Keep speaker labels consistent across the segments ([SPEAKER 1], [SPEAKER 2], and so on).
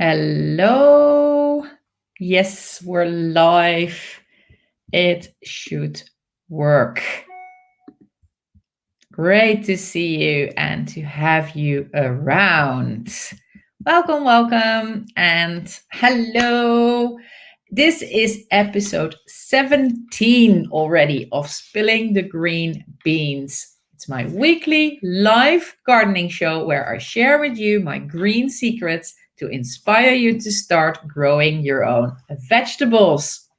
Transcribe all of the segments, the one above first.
[SPEAKER 1] Hello. Yes, we're live. It should work. Great to see you and to have you around. Welcome, and hello. This is episode 17 already of Spilling the Green Beans. It's my weekly live gardening show where I share with you my green secrets to inspire you to start growing your own vegetables.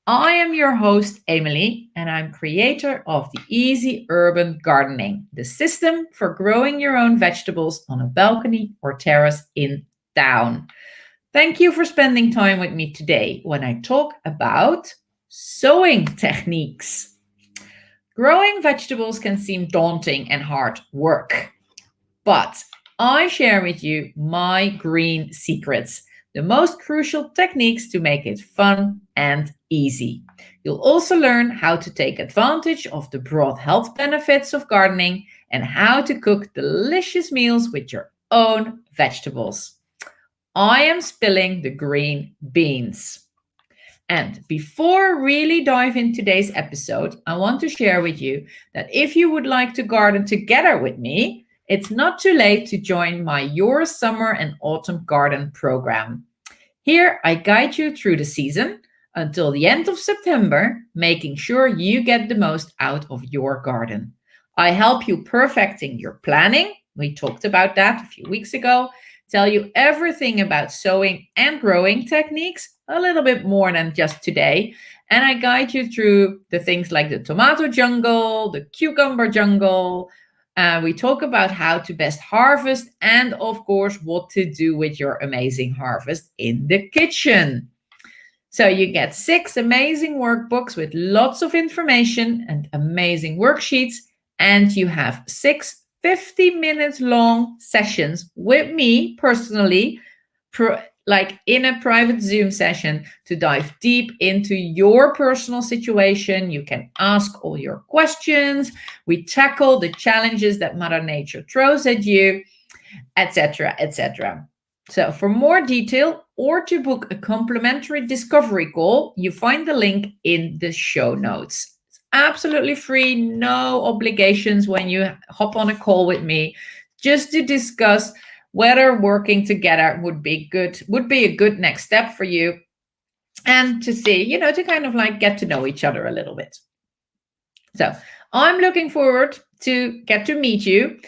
[SPEAKER 1] I am your host, Emily, and I'm creator of the Easy Urban Gardening, the system for growing your own vegetables on a balcony or terrace in town. Thank you for spending time with me today when I talk about sowing techniques. Growing vegetables can seem daunting and hard work, but I share with you my green secrets, the most crucial techniques to make it fun and easy. You'll also learn how to take advantage of the broad health benefits of gardening and how to cook delicious meals with your own vegetables. I am spilling the green beans. And before I really dive into today's episode, I want to share with you that if you would like to garden together with me, it's not too late to join my Your Summer and Autumn Garden program. Here, I guide you through the season until the end of September, making sure you get the most out of your garden. I help you perfecting your planning. We talked about that a few weeks ago. Tell you everything about sowing and growing techniques, a little bit more than just today. And I guide you through the things like the tomato jungle, the cucumber jungle. We talk about how to best harvest and, of course, what to do with your amazing harvest in the kitchen. So you get 6 amazing workbooks with lots of information and amazing worksheets. And you have 6 50 minutes long sessions with me personally, like in a private Zoom session to dive deep into your personal situation. You can ask all your questions. We tackle the challenges that Mother Nature throws at you, etc., etc. So for more detail or to book a complimentary discovery call, you find the link in the show notes. Absolutely free, no obligations when you hop on a call with me, just to discuss whether working together would be a good next step for you, and to see, to kind of like get to know each other a little bit. So I'm looking forward to get to meet you,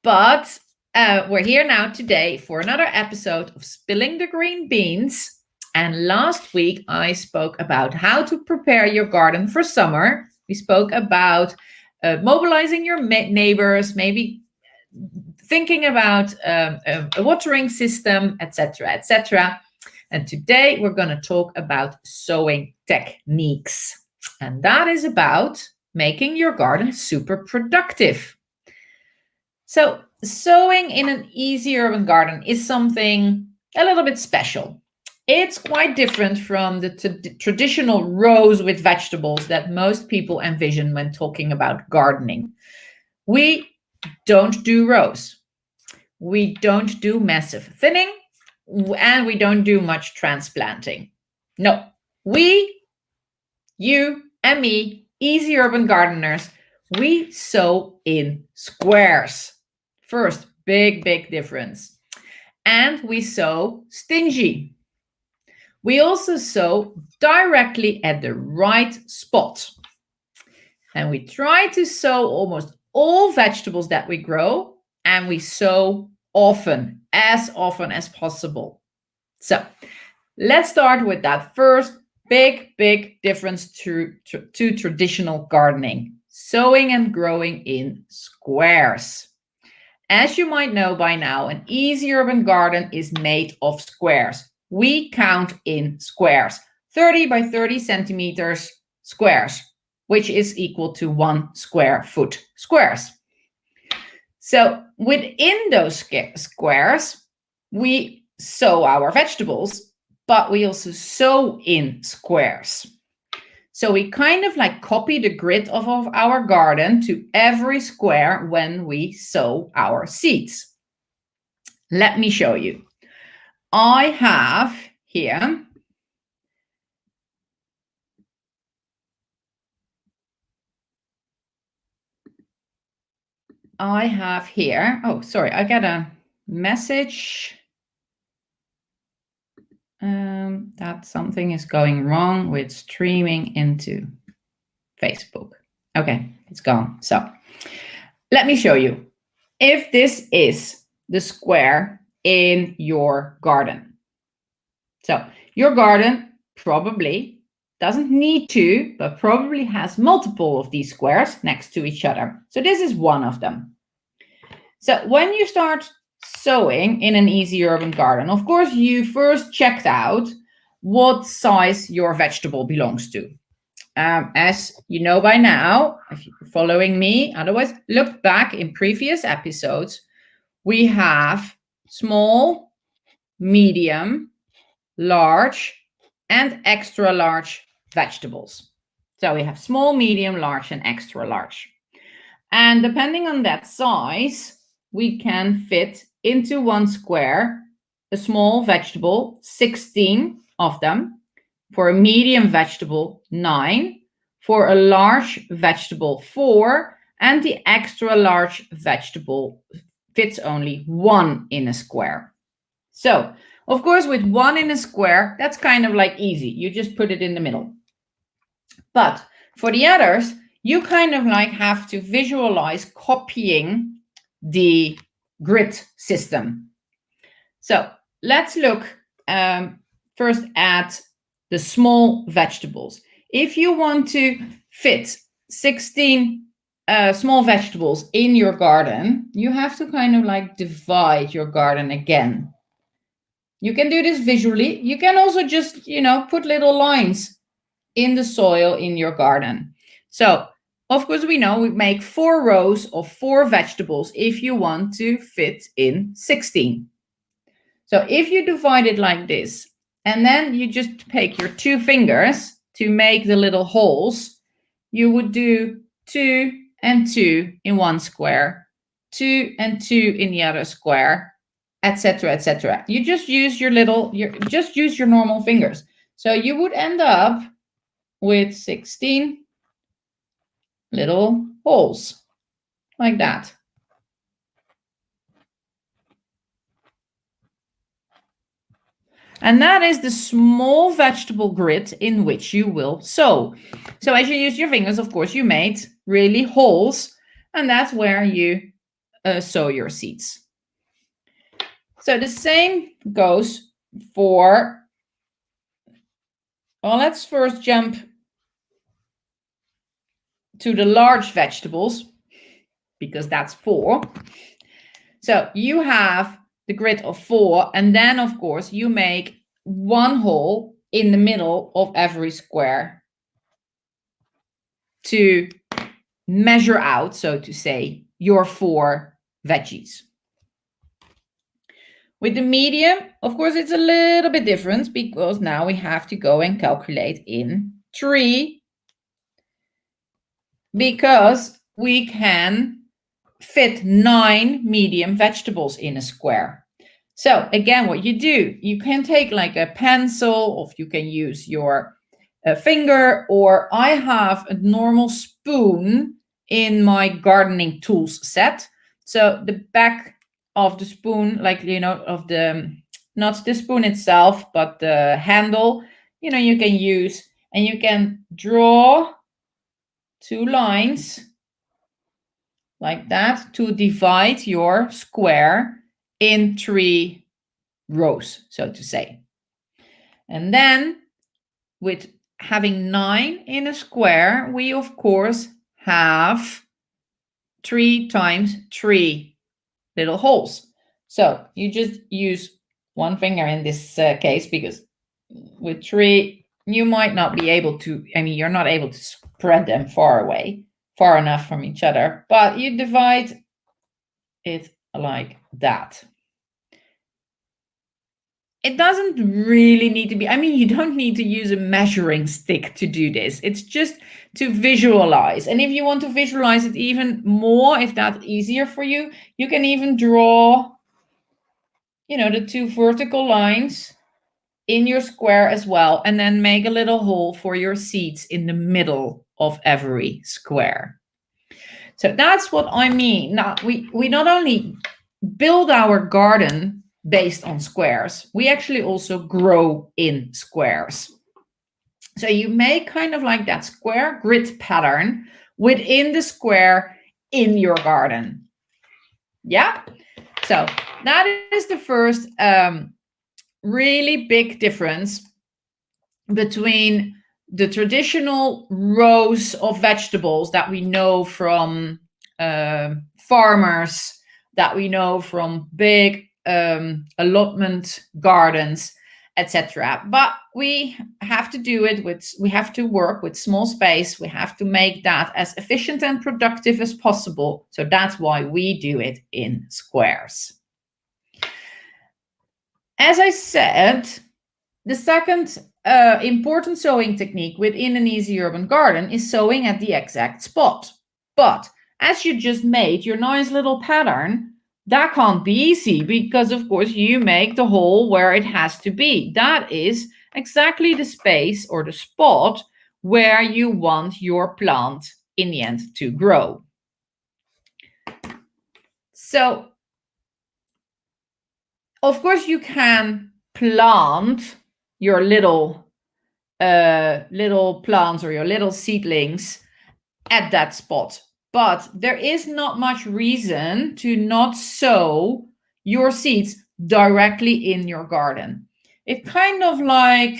[SPEAKER 1] but we're here now today for another episode of Spilling the Green Beans. And last week I spoke about how to prepare your garden for summer. We spoke about mobilizing your neighbors, maybe thinking about a watering system, etc., etc. And today we're going to talk about sowing techniques. And that is about making your garden super productive. So sowing in an easy urban garden is something a little bit special. It's quite different from the traditional rows with vegetables that most people envision when talking about gardening. We don't do rows. We don't do massive thinning, and we don't do much transplanting. No, you and me, easy urban gardeners, we sow in squares. First, big difference. And we sow stingy. We also sow directly at the right spot. And we try to sow almost all vegetables that we grow, and we sow often as possible. So let's start with that first big difference to traditional gardening, sowing and growing in squares. As you might know by now, an easy urban garden is made of squares. We count in squares, 30 by 30 centimeters squares, which is equal to 1 square foot squares. So within those squares, we sow our vegetables, but we also sow in squares. So we kind of like copy the grid of our garden to every square when we sow our seeds. Let me show you. I have here oh, sorry, I got a message that something is going wrong with streaming into Facebook. Okay, it's gone. So let me show you. If this is the square in your garden. So your garden probably doesn't need to, but probably has multiple of these squares next to each other. So this is one of them. So when you start sowing in an easy urban garden, of course, you first checked out what size your vegetable belongs to. As you know by now, if you're following me, otherwise look back in previous episodes, we have small, medium, large, and extra large vegetables. So we have small, medium, large, and extra large. And depending on that size, we can fit into one square a small vegetable, 16 of them. For a medium vegetable, 9. For a large vegetable, 4. And the extra large vegetable fits only 1 in a square. So, of course, with 1 in a square, that's kind of like easy. You just put it in the middle. But for the others, you kind of like have to visualize copying the grid system. So let's look first at the small vegetables. If you want to fit 16 small vegetables in your garden, you have to kind of like divide your garden again. You can do this visually. You can also just, put little lines in the soil in your garden. So, of course, we know we make 4 rows of 4 vegetables if you want to fit in 16. So if you divide it like this, and then you just take your 2 fingers to make the little holes, you would do 2 and 2 in one square, 2 and 2 in the other square, etc., etc. You just use your normal fingers. So you would end up with 16 little holes like that. And that is the small vegetable grid in which you will sow. So as you use your fingers, of course, you made really holes, and that's where you sow your seeds. So the same goes for, well, let's first jump to the large vegetables, because that's 4. So you have the grid of 4, and then, of course, you make 1 hole in the middle of every square to measure out, so to say, your 4 veggies. With the medium, of course, it's a little bit different, because now we have to go and calculate in 3, because we can fit 9 medium vegetables in a square. So again, what you do, you can take like a pencil, or you can use your finger, or I have a normal spoon in my gardening tools set. So the back of the spoon, like, of the, not the spoon itself, but the handle, you can use, and you can draw 2 lines like that to divide your square in 3 rows, so to say. And then with having 9 in a square, we of course have 3 times 3 little holes. So you just use 1 finger in this case, because with 3, you might not be able to, you're not able to spread them far enough from each other, but you divide it like that. It doesn't really need to be, you don't need to use a measuring stick to do this. It's just to visualize. And if you want to visualize it even more, if that's easier for you, you can even draw, the two vertical lines in your square as well, and then make a little hole for your seeds in the middle of every square. So that's what I mean. Now, we not only build our garden based on squares, we actually also grow in squares. So you make kind of like that square grid pattern within the square in your garden. Yeah. So that is the first really big difference between the traditional rows of vegetables that we know from farmers, that we know from big allotment gardens, etc. But we have to we have to work with small space. We have to make that as efficient and productive as possible. So that's why we do it in squares. As I said, the second important sowing technique within an easy urban garden is sowing at the exact spot. But as you just made your nice little pattern, that can't be easy because, of course, you make the hole where it has to be. That is exactly the space or the spot where you want your plant in the end to grow. So, of course, you can plant your little plants or your little seedlings at that spot. But there is not much reason to not sow your seeds directly in your garden. It kind of like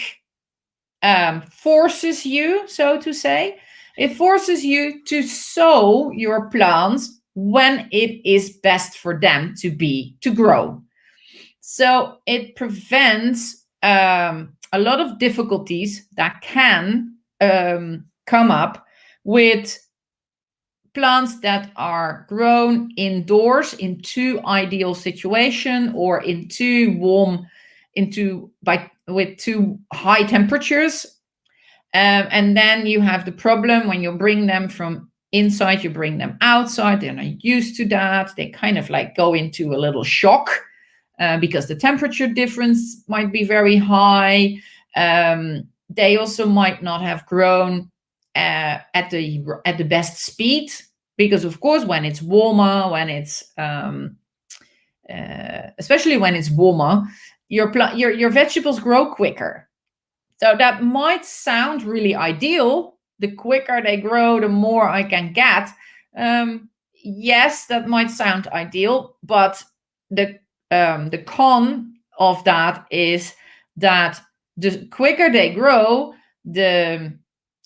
[SPEAKER 1] forces you, so to say. It forces you to sow your plants when it is best for them to grow. So it prevents a lot of difficulties that can come up with plants that are grown indoors in too ideal situation or in too warm, with too high temperatures. And then you have the problem when you bring them from inside, you bring them outside. They're not used to that. They kind of like go into a little shock. Because the temperature difference might be very high. They also might not have grown at the best speed, because of course when it's warmer, especially when it's warmer, your vegetables grow quicker. So that might sound really ideal. The quicker they grow, the more I can get. Yes, that might sound ideal, but the con of that is that the quicker they grow, the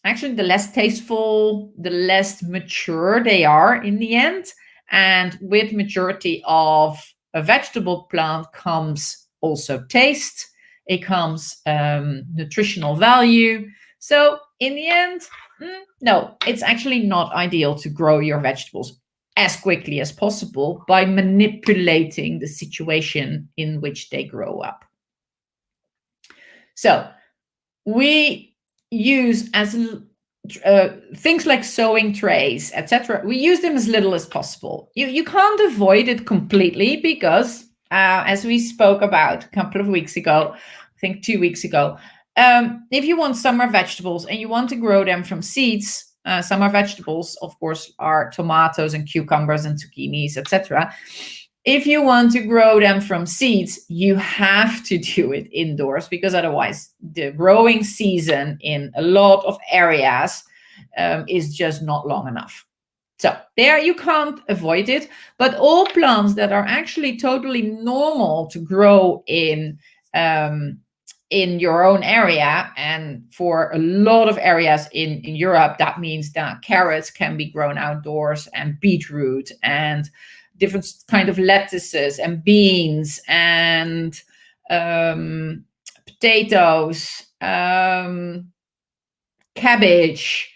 [SPEAKER 1] less tasteful, the less mature they are in the end. And with maturity of a vegetable plant comes also taste. It comes nutritional value. So in the end, no, it's actually not ideal to grow your vegetables as quickly as possible by manipulating the situation in which they grow up. So we use things like sowing trays, etc. We use them as little as possible. You can't avoid it completely because, as we spoke about a couple of weeks ago, I think 2 weeks ago, if you want summer vegetables and you want to grow them from seeds, summer vegetables, of course, are tomatoes and cucumbers and zucchinis, etc. If you want to grow them from seeds, you have to do it indoors because otherwise the growing season in a lot of areas is just not long enough. So there you can't avoid it, but all plants that are actually totally normal to grow in your own area, and for a lot of areas in Europe, that means that carrots can be grown outdoors, and beetroot, and different kind of lettuces, and beans, and potatoes, cabbage,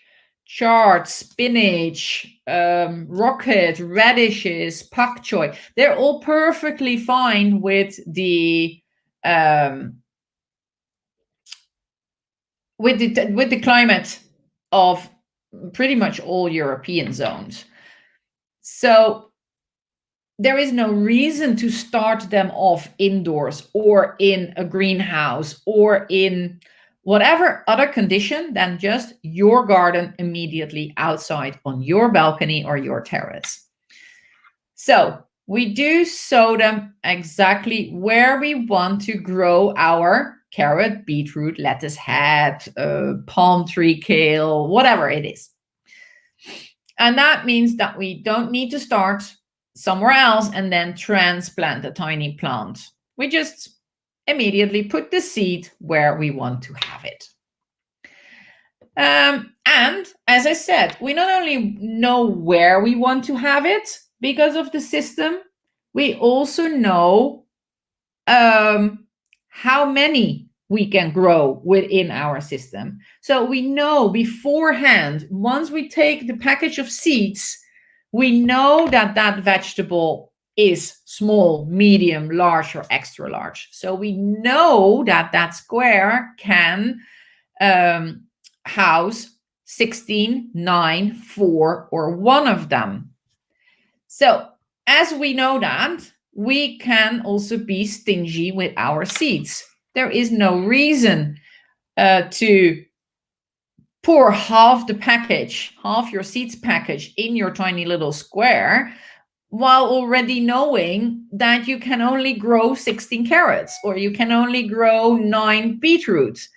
[SPEAKER 1] chard, spinach, rocket, radishes, pak choi. They're all perfectly fine with the climate of pretty much all European zones. So there is no reason to start them off indoors or in a greenhouse or in whatever other condition than just your garden immediately outside on your balcony or your terrace. So we do sow them exactly where we want to grow our carrot, beetroot, lettuce head, palm tree kale, whatever it is. And that means that we don't need to start somewhere else and then transplant a tiny plant. We just immediately put the seed where we want to have it. And as I said, we not only know where we want to have it because of the system, we also know how many we can grow within our system. So we know beforehand, once we take the package of seeds, we know that that vegetable is small, medium, large, or extra large. So we know that that square can house 16, 9, 4, or one of them. So as we know that, we can also be stingy with our seeds. There is no reason to pour half the package, half your seeds package in your tiny little square, while already knowing that you can only grow 16 carrots or you can only grow 9 beetroots.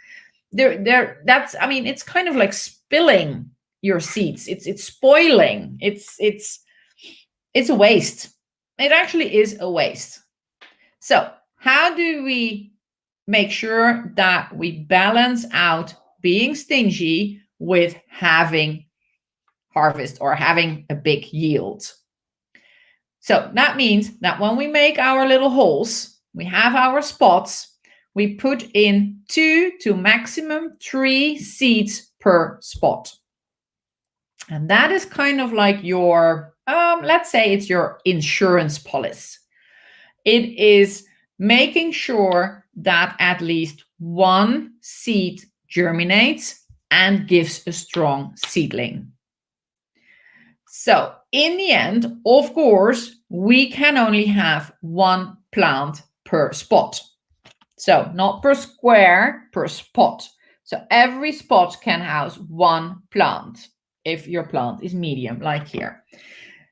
[SPEAKER 1] It's kind of like spilling your seeds. It's spoiling. It's a waste. It actually is a waste. So how do we make sure that we balance out being stingy with having harvest or having a big yield? So that means that when we make our little holes, we have our spots, we put in 2 to maximum 3 seeds per spot. And that is kind of like your, let's say it's your insurance policy. It is making sure that at least one seed germinates and gives a strong seedling. So in the end, of course, we can only have one plant per spot. So not per square, per spot. So every spot can house one plant if your plant is medium, like here.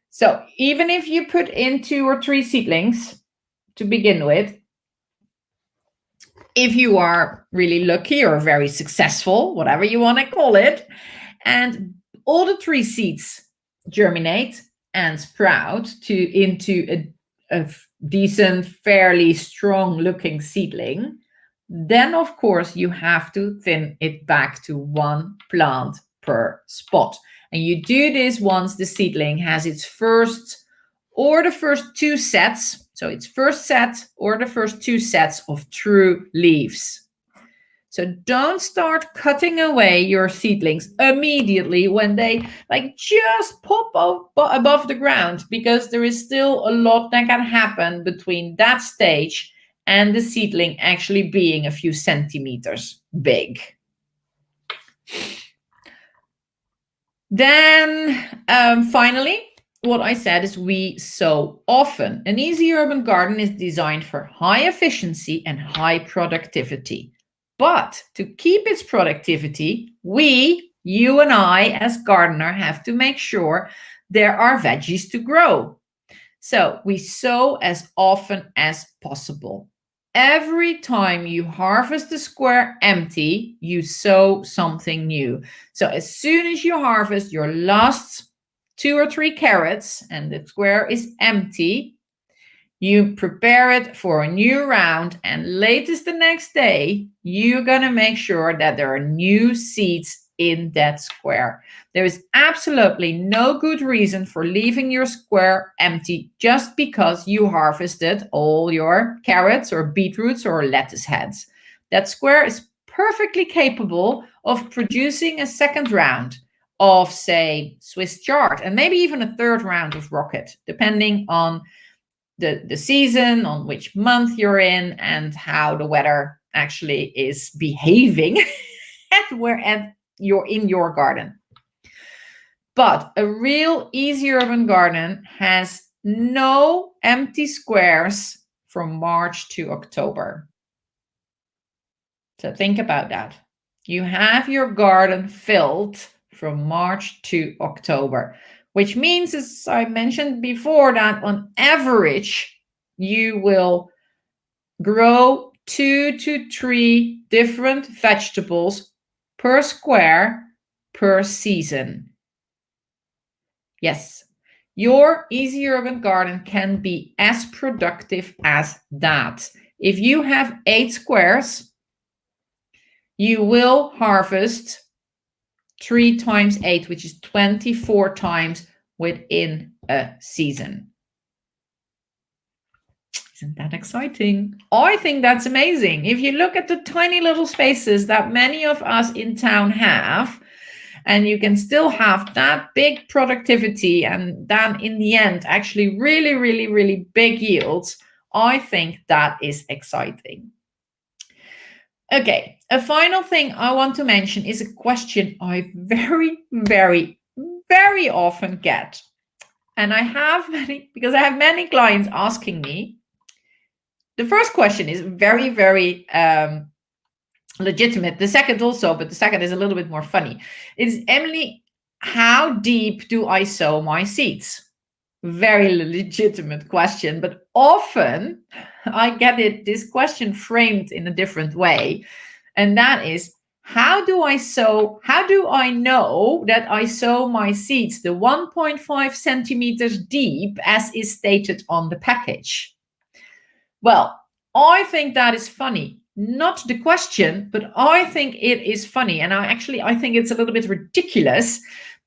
[SPEAKER 1] So even if you put in 2 or 3 seedlings to begin with, if you are really lucky or very successful, whatever you want to call it, and all the 3 seeds germinate and sprout into a decent, fairly strong looking seedling, then of course you have to thin it back to one plant per spot. And you do this once the seedling has its first or the first 2 sets. So its first set or the first 2 sets of true leaves. So don't start cutting away your seedlings immediately when they just pop up above the ground, because there is still a lot that can happen between that stage and the seedling actually being a few centimeters big. Then finally, what I said is we sow often. An easy urban garden is designed for high efficiency and high productivity. But to keep its productivity, you and I as gardener, have to make sure there are veggies to grow. So we sow as often as possible. Every time you harvest the square empty, you sow something new. So as soon as you harvest your last 2 or 3 carrots and the square is empty, you prepare it for a new round, and latest the next day, you're going to make sure that there are new seeds in that square. There is absolutely no good reason for leaving your square empty just because you harvested all your carrots or beetroots or lettuce heads. That square is perfectly capable of producing a second round of, say, Swiss chard, and maybe even a third round of rocket, depending on the season, on which month you're in, and how the weather actually is behaving at you're in your garden. But a real easy urban garden has no empty squares from March to October. So think about that. You have your garden filled from March to October, which means, as I mentioned before, that on average, you will grow 2 to 3 different vegetables per square per season. Yes, your easy urban garden can be as productive as that. If you have 8 squares, you will harvest 3 times 8, which is 24 times within a season. Isn't that exciting? I think that's amazing. If you look at the tiny little spaces that many of us in town have, and you can still have that big productivity and then in the end actually really, really, really big yields, I think that is exciting. Okay, a final thing I want to mention is a question I very, very, very often get. And I have many clients asking me. The first question is very, very legitimate. The second also, but the second is a little bit more funny. It's, Emily, how deep do I sow my seeds? Very legitimate question, but often I get this question framed in a different way. And that is, how do I know that I sow my seeds the 1.5 centimeters deep as is stated on the package? Well, I think that is funny. Not the question, but I think it is funny. And I think it's a little bit ridiculous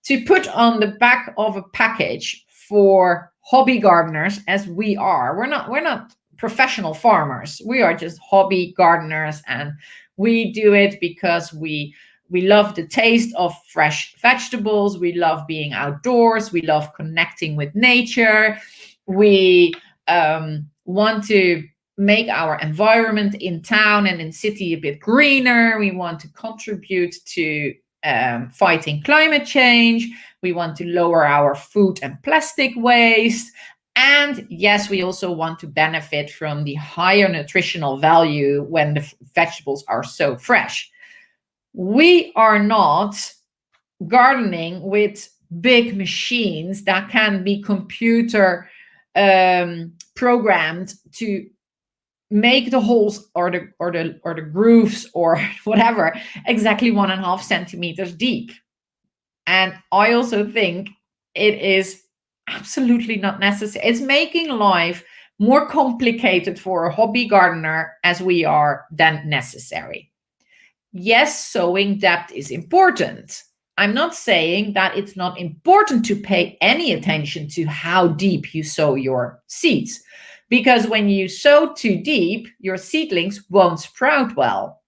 [SPEAKER 1] to put on the back of a package for hobby gardeners, as we are. We're not professional farmers. We are just hobby gardeners, and we do it because we love the taste of fresh vegetables. We love being outdoors. We love connecting with nature. We want to make our environment in town and in city a bit greener. We want to contribute to fighting climate change. We want to lower our food and plastic waste. And yes, we also want to benefit from the higher nutritional value when the vegetables are so fresh. We are not gardening with big machines that can be computer programmed to make the holes or the grooves or whatever exactly 1.5 centimeters deep. And I also think it is absolutely not necessary. It's making life more complicated for a hobby gardener as we are than necessary. Yes, sowing depth is important. I'm not saying that it's not important to pay any attention to how deep you sow your seeds, because when you sow too deep, your seedlings won't sprout well.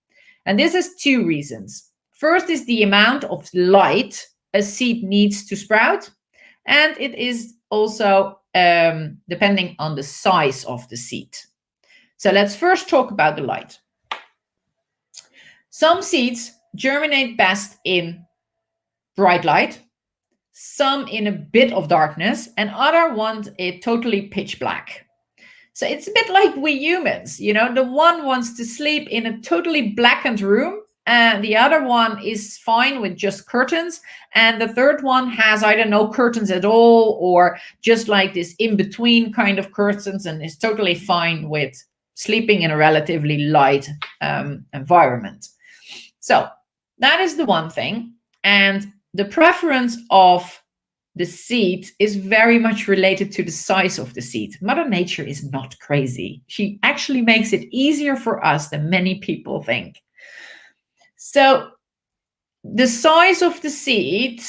[SPEAKER 1] And this has 2 reasons. First is the amount of light a seed needs to sprout, and it is also depending on the size of the seed. So let's first talk about the light. Some seeds germinate best in bright light, some in a bit of darkness, and other want it totally pitch black. So it's a bit like we humans, the one wants to sleep in a totally blackened room, and the other one is fine with just curtains, and the third one has, I don't know, curtains at all, or just like this in-between kind of curtains, and is totally fine with sleeping in a relatively light environment. So that is the one thing. And the preference of the seed is very much related to the size of the seed. Mother Nature is not crazy. She actually makes it easier for us than many people think. So the size of the seed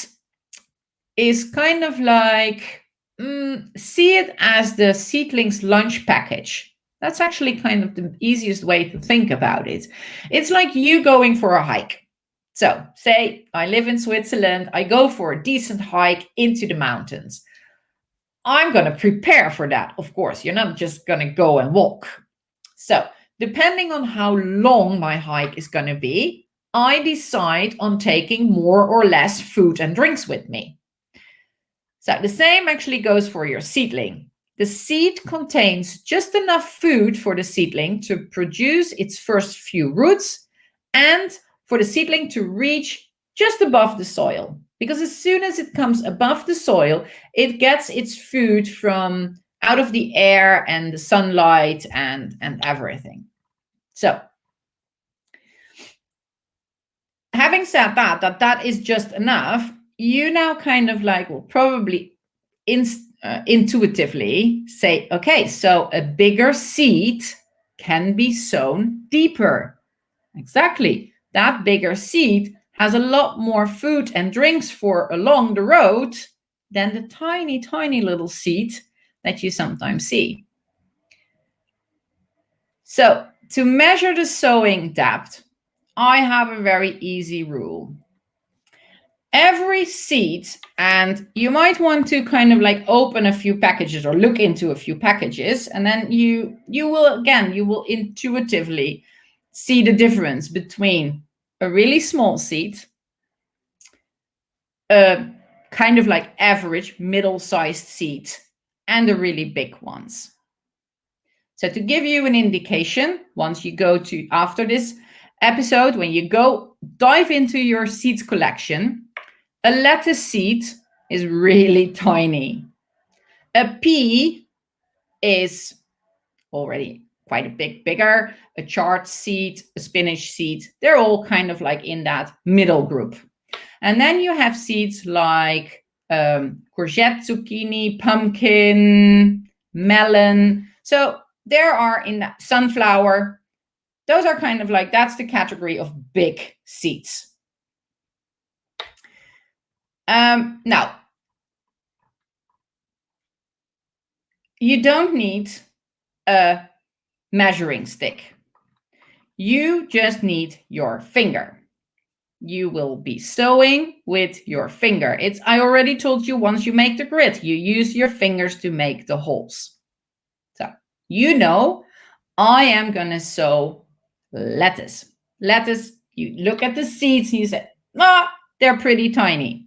[SPEAKER 1] is kind of like, see it as the seedling's lunch package. That's actually kind of the easiest way to think about it. It's like you going for a hike. So say I live in Switzerland, I go for a decent hike into the mountains. I'm going to prepare for that, of course. You're not just going to go and walk. So depending on how long my hike is going to be, I decide on taking more or less food and drinks with me. So the same actually goes for your seedling. the seed contains just enough food for the seedling to produce its first few roots and for the seedling to reach just above the soil. Because as soon as it comes above the soil, it gets its food from out of the air and the sunlight and everything. So, having said that is just enough, you now kind of like will probably intuitively say, okay, so a bigger seed can be sown deeper. Exactly. That bigger seed has a lot more food and drinks for along the road than the tiny, tiny little seed that you sometimes see. So to measure the sowing depth, I have a very easy rule. Every seed, and you might want to kind of like open a few packages or look into a few packages, and then you will intuitively see the difference between a really small seed, a kind of like average middle-sized seed, and the really big ones. So to give you an indication, once you go to, after this episode, when you go dive into your seeds collection, a lettuce seed is really tiny. A pea is already quite a bit bigger. A chard seed, a spinach seed, they're all kind of like in that middle group. And then you have seeds like courgette, zucchini, pumpkin, melon. So there are in that sunflower. Those are kind of like, that's the category of big seeds. Now, you don't need a measuring stick. You just need your finger. You will be sowing with your finger. I already told you, once you make the grid, you use your fingers to make the holes. So, you know, I am going to sow lettuce. Lettuce, you look at the seeds and you say, they're pretty tiny.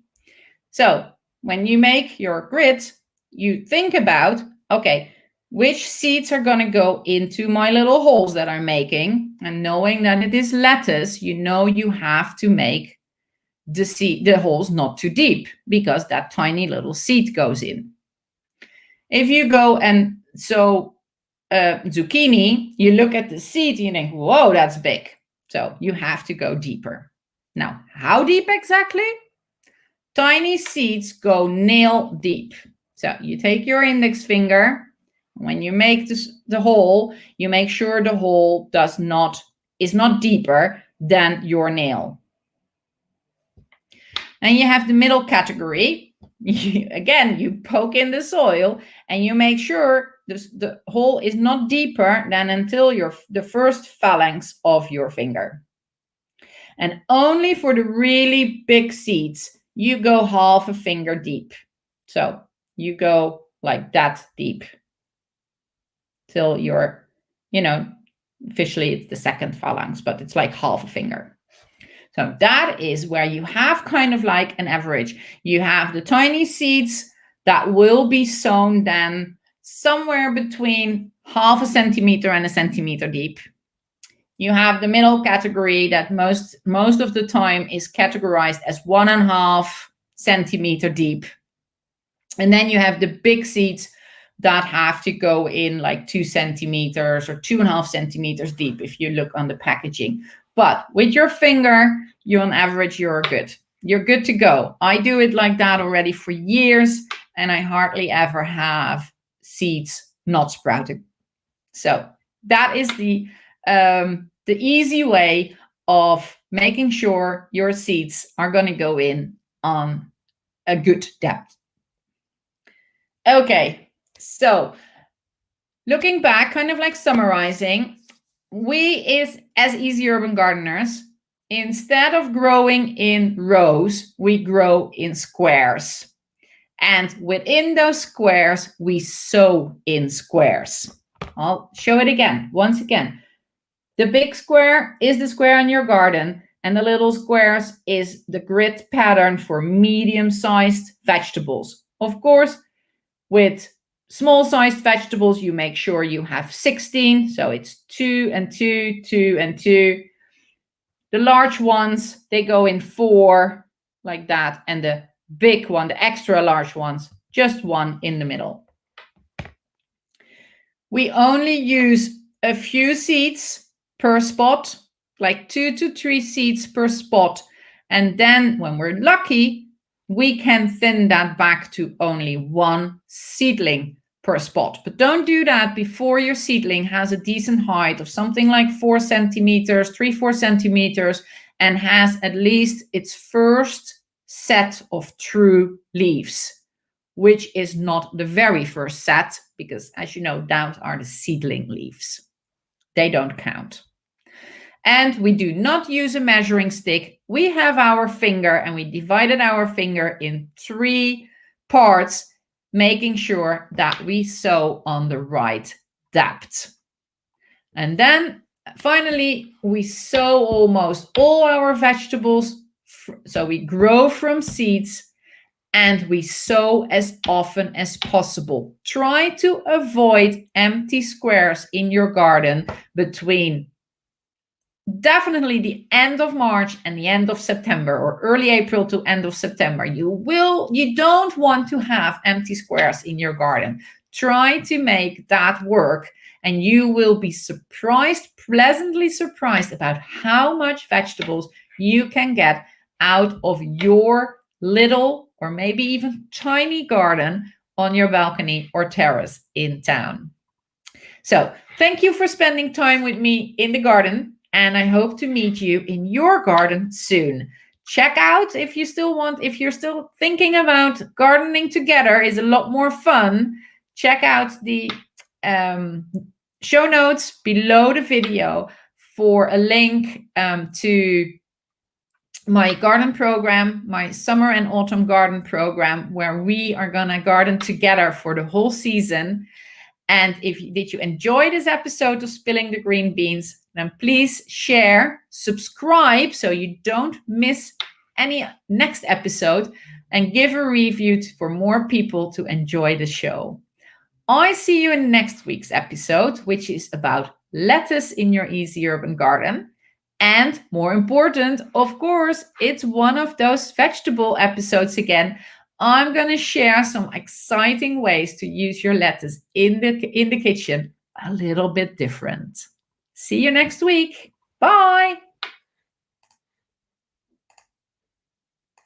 [SPEAKER 1] So, when you make your grid, you think about, okay, which seeds are going to go into my little holes that I'm making? And knowing that it is lettuce, you know you have to make the holes not too deep, because that tiny little seed goes in. If you go and sow zucchini, you look at the seed and you think, whoa, that's big. So you have to go deeper. Now, how deep exactly? Tiny seeds go nail deep. So you take your index finger. When you make the hole, you make sure the hole is not deeper than your nail. And you have the middle category. Again, you poke in the soil and you make sure the hole is not deeper than until the first phalanx of your finger. And only for the really big seeds, you go half a finger deep. So you go like that deep till you're, officially it's the second phalanx, but it's like half a finger. So that is where you have kind of like an average. You have the tiny seeds that will be sown then somewhere between half a centimeter and a centimeter deep. You have the middle category that most of the time is categorized as 1.5 centimeter deep. And then you have the big seeds that have to go in like 2 centimeters or 2.5 centimeters deep if you look on the packaging. But with your finger, on average, you're good. You're good to go. I do it like that already for years, and I hardly ever have seeds not sprouted. So that is the easy way of making sure your seeds are going to go in on a good depth. Okay, so looking back, kind of like summarizing, we as easy urban gardeners, instead of growing in rows, we grow in squares. And within those squares, we sow in squares. I'll show it again. Once again, the big square is the square in your garden, and the little squares is the grid pattern for medium-sized vegetables. Of course, with Small sized vegetables, you make sure you have 16. So it's 2 and 2, 2 and 2. The large ones, they go in 4 like that. And the big one, the extra large ones, just 1 in the middle. We only use a few seeds per spot, like 2 to 3 seeds per spot. And then when we're lucky, we can thin that back to only 1 seedling per spot. But don't do that before your seedling has a decent height of something like 4 centimeters, 3-4 centimeters, and has at least its first set of true leaves, which is not the very first set, because as you know, those are the seedling leaves. They don't count. And we do not use a measuring stick. We have our finger, and we divided our finger in 3 parts, making sure that we sow on the right depth. And then finally, we sow almost all our vegetables. So we grow from seeds, and we sow as often as possible. Try to avoid empty squares in your garden between definitely the end of March and the end of September, or early April to end of September. You don't want to have empty squares in your garden. Try to make that work, and you will be pleasantly surprised about how much vegetables you can get out of your little or maybe even tiny garden on your balcony or terrace in town. So thank you for spending time with me in the garden, and I hope to meet you in your garden soon. Check out if you're still thinking about gardening together is a lot more fun. Check out the show notes below the video for a link to my garden program, my summer and autumn garden program, where we are gonna garden together for the whole season. And did you enjoy this episode of Spilling the Green Beans, then please share, subscribe so you don't miss any next episode, and give a review for more people to enjoy the show. I see you in next week's episode, which is about lettuce in your easy urban garden. And more important, of course, it's one of those vegetable episodes again. I'm going to share some exciting ways to use your lettuce in the kitchen a little bit different. See you next week. Bye.